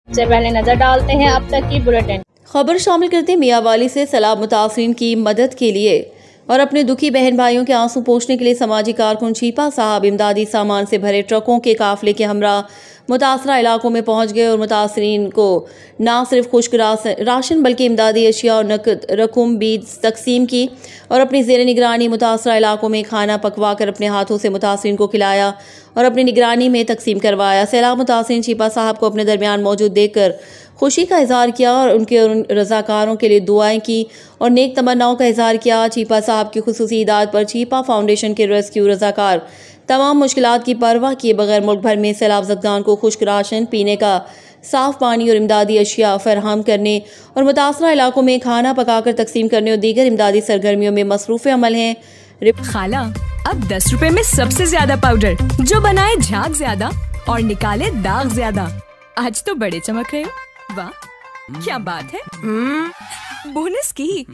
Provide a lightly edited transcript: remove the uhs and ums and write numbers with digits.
सबसे पहले नजर डालते हैं अब तक की बुलेटिन खबर शामिल करते हैं मियांवाली से सैलाब मुतासरीन की मदद के लिए और अपने दुखी बहन भाइयों के आंसू पोंछने के लिए समाजी कारकुन छीपा साहब इमदादी सामान से भरे ट्रकों के काफिले के हमरा मुतासरा इलाकों में पहुंच गए और मुतासरीन को न सिर्फ खुश्क राशन बल्कि इमदादी अशिया और नकद रकूम भी तकसीम की और अपनी ज़ेर निगरानी मुतासरा इलाकों में खाना पकवा कर अपने हाथों से मुतासरीन को खिलाया और अपनी निगरानी में तकसीम करवाया। सैलाब मुतासरीन छीपा साहब को अपने दरमियान मौजूद देखकर खुशी का इजहार किया और उनके रज़ाकारों के लिए दुआएं की और नेक तमन्नाओं का इजहार किया। छीपा साहब की खुसूसी इदाद पर छीपा फाउंडेशन के रेस्क्यू रज़ाकार तमाम मुश्किलात की परवाह किए बगैर मुल्क भर में सैलाब ज़दगान को खुश्क राशन, पीने का साफ पानी और इमदादी अशिया फराहम करने और मुतासरा इलाकों में खाना पकाकर तकसीम करने और दीगर इमदादी सरगर्मियों में मसरूफ़ अमल हैं। खाला, अब 10 रुपए में सबसे ज्यादा पाउडर जो बनाए झाग ज्यादा और निकाले दाग ज्यादा। आज तो बड़े चमक रहे हो। वाह क्या बात है। बोनस की